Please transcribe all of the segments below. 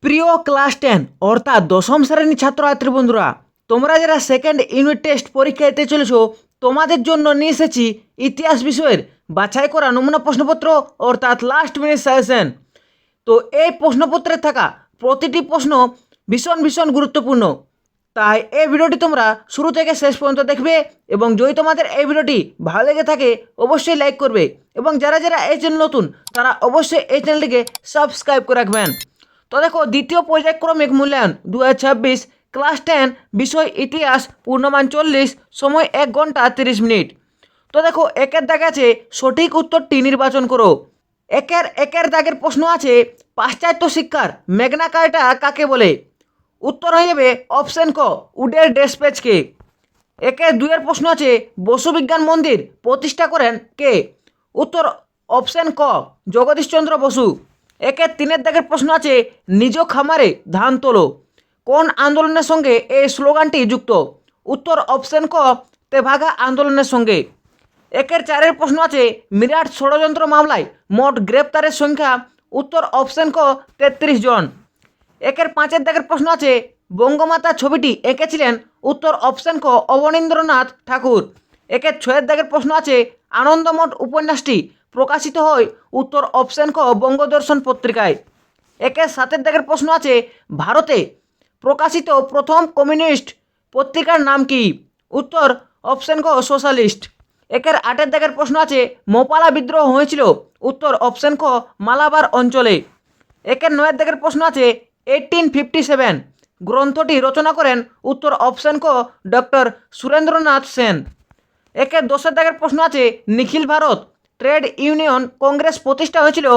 প্রিয় ক্লাস 10 অর্থাৎ দশম শ্রেণীর ছাত্রছাত্রী বন্ধুরা, তোমরা যারা সেকেন্ড ইউনিট টেস্ট পরীক্ষা দিতে চলেছো তোমাদের জন্য নিয়ে এসেছি ইতিহাস বিষয়ের বাছাই করা নমুনা প্রশ্নপত্র অর্থাৎ লাস্ট মিনিট সাজেশন। তো এই প্রশ্নপত্রে থাকা প্রতিটি প্রশ্ন ভীষণ ভীষণ গুরুত্বপূর্ণ, তাই এই ভিডিওটি তোমরা শুরু থেকে শেষ পর্যন্ত দেখবে এবং যদি তোমাদের এই ভিডিওটি ভালো লেগে থাকে অবশ্যই লাইক করবে এবং যারা যারা এই চ্যানেল নতুন তারা অবশ্যই এই চ্যানেলটিকে সাবস্ক্রাইব করে রাখবেন। তো দেখো, দ্বিতীয় পর্যায়ক্রমিক মূল্যায়ন 2026 ক্লাস 10 বিষয় ইতিহাস, পূর্ণমান 40, সময় 1 ঘন্টা 30 মিনিট। তো দেখো, একের দাগে আছে সঠিক উত্তরটি নির্বাচন করো। একের দাগের প্রশ্ন আছে পাশ্চাত্য শিক্ষার ম্যাগনা কার্টা কাকে বলে? উত্তর হয়ে যাবে অপশন ক উডের ডেসপেচকে। দুইয়ের প্রশ্ন আছে বসু বিজ্ঞান মন্দির প্রতিষ্ঠা করেন কে? উত্তর অপশন ক জগদীশচন্দ্র বসু। তিনের দাগের প্রশ্ন আছে নিজ খামারে ধান তোলো কোন আন্দোলনের সঙ্গে এই স্লোগানটি যুক্ত? উত্তর অপশন ক তেভাগা আন্দোলনের সঙ্গে। চারের প্রশ্ন আছে মিরাট ষড়যন্ত্র মামলায় মোট গ্রেপ্তারের সংখ্যা? উত্তর অপশন ক 33 জন। পাঁচের দাগের প্রশ্ন আছে বঙ্গমাতা ছবিটি এঁকেছিলেন? উত্তর অপশন ক অবনীন্দ্রনাথ ঠাকুর। ছয়ের দাগের প্রশ্ন আছে আনন্দমঠ উপন্যাসটি প্রকাশিত হয়? উত্তর অপশন ক বঙ্গদর্শন পত্রিকায়। সাতের দাগের প্রশ্ন আছে ভারতে প্রকাশিত প্রথম কমিউনিস্ট পত্রিকার নাম কি? উত্তর অপশন ক সোশ্যালিস্ট। আটের দাগের প্রশ্ন আছে মোপালা বিদ্রোহ হয়েছিল? উত্তর অপশন ক মালাবার অঞ্চলে। নয়ের দাগের প্রশ্ন আছে 1857 গ্রন্থটি রচনা করেন? উত্তর অপশন ক ডক্টর সুরেন্দ্রনাথ সেন। দশের দাগের প্রশ্ন আছে নিখিল ভারত ট্রেড ইউনিয়ন কংগ্রেস প্রতিষ্ঠা হয়েছিল?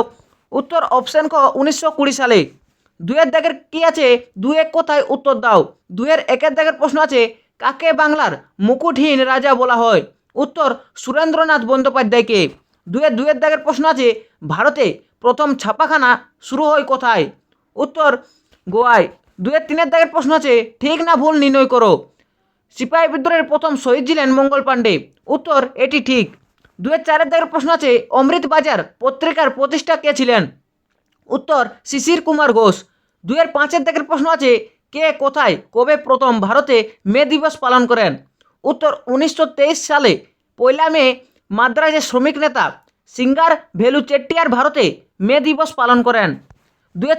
উত্তর অপশন ক 1920 সালে। দুয়ের দাগের কি আছে দুয়ে কোথায় উত্তর দাও? একের দাগের প্রশ্ন আছে কাকে বাংলার মুকুটহীন রাজা বলা হয়? উত্তর সুরেন্দ্রনাথ বন্দ্যোপাধ্যায়কে। দুয়ের দাগের প্রশ্ন আছে ভারতে প্রথম ছাপাখানা শুরু হয় কোথায়? উত্তর গোয়ায়। তিনের দাগের প্রশ্ন আছে ঠিক না ভুল নির্ণয় করো। সিপাহী বিদ্রোহের প্রথম শহীদ ছিলেন মঙ্গল পাণ্ডে? উত্তর এটি ঠিক। চারের দাগের প্রশ্ন আছে অমৃত বাজার পত্রিকার প্রতিষ্ঠা কে ছিলেন? উত্তর শিশির কুমার ঘোষ। পাঁচের দাগের প্রশ্ন আছে কে কোথায় কবে প্রথম ভারতে মে দিবস পালন করেন? উত্তর 1923 সালে 1 মে মাদ্রাজের শ্রমিক নেতা সিঙ্গার ভেলু চেট্টিয়ার ভারতে মে দিবস পালন করেন।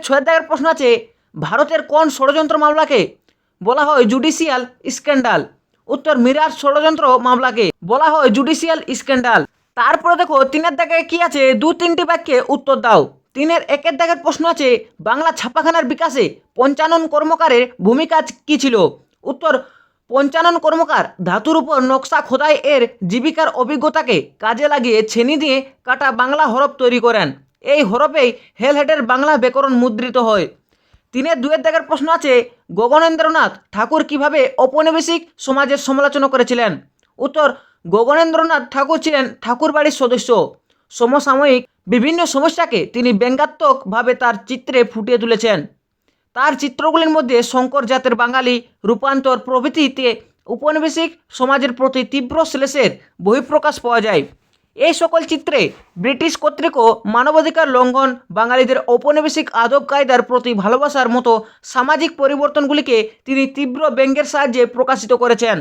ছয়ের দাগের প্রশ্ন আছে ভারতের কোন ষড়যন্ত্র মামলাকে বলা হয় জুডিশিয়াল স্ক্যান্ডাল? উত্তর মিরাট ষড়যন্ত্র মামলাকে বলা হয় জুডিশিয়াল স্ক্যান্ডাল। তারপরে দেখো তিনের দাগে কি আছে 2-3টি বাক্যে উত্তর দাও। একের দাগের প্রশ্ন আছে বাংলা ছাপাখানার বিকাশে পঞ্চানন কর্মকারের ভূমিকা কি ছিল? উত্তর পঞ্চানন কর্মকার ধাতুর উপর নকশা খোদাই এর জীবিকার অভিজ্ঞতাকে কাজে লাগিয়ে ছেনি দিয়ে কাটা বাংলা হরফ তৈরি করেন। এই হরফেই হেলহেডের বাংলা ব্যাকরণ মুদ্রিত হয়। দুয়ের দাগের প্রশ্ন আছে গগনেন্দ্রনাথ ঠাকুর কিভাবে ঔপনিবেশিক সমাজের সমালোচনা করেছিলেন? উত্তর গগনেন্দ্রনাথ ঠাকুর ছিলেন ঠাকুর বাড়ির সদস্য। সমসাময়িক বিভিন্ন সমস্যাকে তিনি ব্যঙ্গাত্মকভাবে তার চিত্রে ফুটিয়ে তুলেছেন। তার চিত্রগুলির মধ্যে শঙ্কর জাতের বাঙালি, রূপান্তর প্রভৃতিতে ঔপনিবেশিক সমাজের প্রতি তীব্র শ্লেষের বহিঃপ্রকাশ পাওয়া যায়। এই সকল চিত্রে ব্রিটিশ কর্তৃক মানবাধিকার লঙ্ঘন, বাঙালিদের ঔপনিবেশিক আদব কায়দার প্রতি ভালোবাসার মতো সামাজিক পরিবর্তনগুলিকে তিনি তীব্র ব্যঙ্গের সাহায্যে প্রকাশিত করেছেন।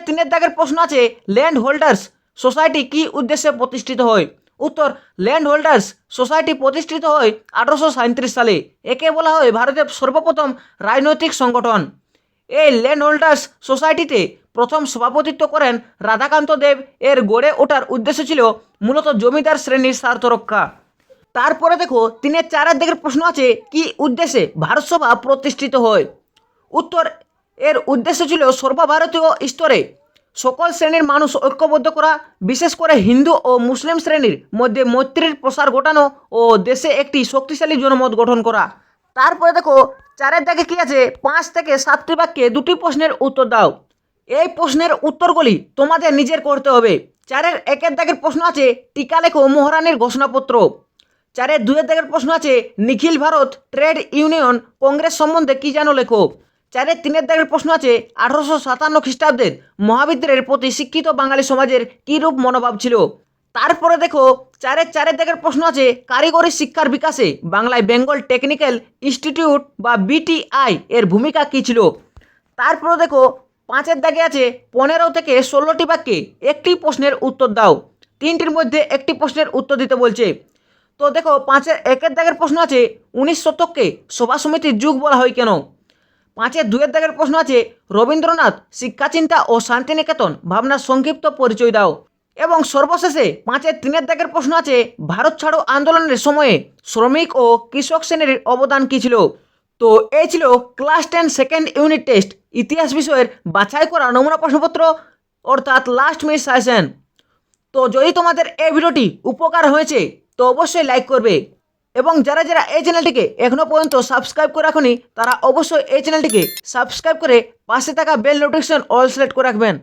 তিনের দাগের প্রশ্ন আছে ল্যান্ড হোল্ডার্স সোসাইটি কী উদ্দেশ্যে প্রতিষ্ঠিত হয়? উত্তর ল্যান্ড হোল্ডার্স সোসাইটি প্রতিষ্ঠিত হয় 1837 সালে। একে বলা হয় ভারতের সর্বপ্রথম রাজনৈতিক সংগঠন। এই ল্যান্ড হোল্ডার্স সোসাইটিতে প্রথম সভাপতিত্ব করেন রাধাকান্ত দেব। এর গড়ে ওঠার উদ্দেশ্য ছিল মূলত জমিদার শ্রেণীর স্বার্থ রক্ষা। তারপরে দেখো চারের দিকের প্রশ্ন আছে কি উদ্দেশ্যে ভারত সভা প্রতিষ্ঠিত হয়? উত্তর এর উদ্দেশ্য ছিল সর্বভারতীয় স্তরে সকল শ্রেণীর মানুষ ঐক্যবদ্ধ করা, বিশেষ করে হিন্দু ও মুসলিম শ্রেণীর মধ্যে মৈত্রীর প্রসার ঘটানো ও দেশে একটি শক্তিশালী জনমত গঠন করা। তারপরে দেখো চারের দাগে কি আছে 5 থেকে 7টি বাক্যে 2টি প্রশ্নের উত্তর দাও। এই প্রশ্নের উত্তরগুলি তোমাদের নিজের করতে হবে। একের দাগের প্রশ্ন আছে টিকা লেখো মহারানীর ঘোষণাপত্র। দুয়ের দাগের প্রশ্ন আছে নিখিল ভারত ট্রেড ইউনিয়ন কংগ্রেস সম্বন্ধে কি জানো লেখো। তিনের দাগের প্রশ্ন আছে 1857 খ্রিস্টাব্দের মহাবিদ্রোহের প্রতি শিক্ষিত বাঙালি সমাজের কী রূপ মনোভাব ছিল? তারপরে দেখো চারের দাগের প্রশ্ন আছে কারিগরি শিক্ষার বিকাশে বাংলায় বেঙ্গল টেকনিক্যাল ইনস্টিটিউট বা বিটিআই এর ভূমিকা কী ছিল। তারপরে দেখো 5-এর দাগে আছে 15 থেকে 16টি বাক্যে একটি প্রশ্নের উত্তর দাও। 3টির মধ্যে একটি প্রশ্নের উত্তর দিতে বলছে। তো দেখো 5-এর দাগের প্রশ্ন আছে 19 শতককে সভা সমিতির যুগ বলা হয় কেন। 5-2-এর দাগের প্রশ্ন আছে রবীন্দ্রনাথ শিক্ষাচিন্তা ও শান্তিনিকেতন ভাবনার সংক্ষিপ্ত পরিচয় দাও। এবং সর্বশেষে 5-3-এর দাগের প্রশ্ন আছে ভারত ছাড়ো আন্দোলনের সময়ে শ্রমিক ও কৃষক শ্রেণীর অবদান কী ছিল। তো এই ছিল ক্লাস 10 সেকেন্ড ইউনিট টেস্ট ইতিহাস বিষয়ের বাছাই করা নমুনা প্রশ্নপত্র, অর্থাৎ লাস্ট মিনিট সাজেশন। তো যদি তোমাদের এই ভিডিওটি উপকার হয়েছে তো অবশ্যই লাইক করবে, এবং যারা যারা এই চ্যানেলটিকে এখনও পর্যন্ত সাবস্ক্রাইব করে রাখুনি তারা অবশ্যই এই চ্যানেলটিকে সাবস্ক্রাইব করে পাশে থাকা বেল নোটিফিকেশন অল সিলেক্ট করে রাখবেন।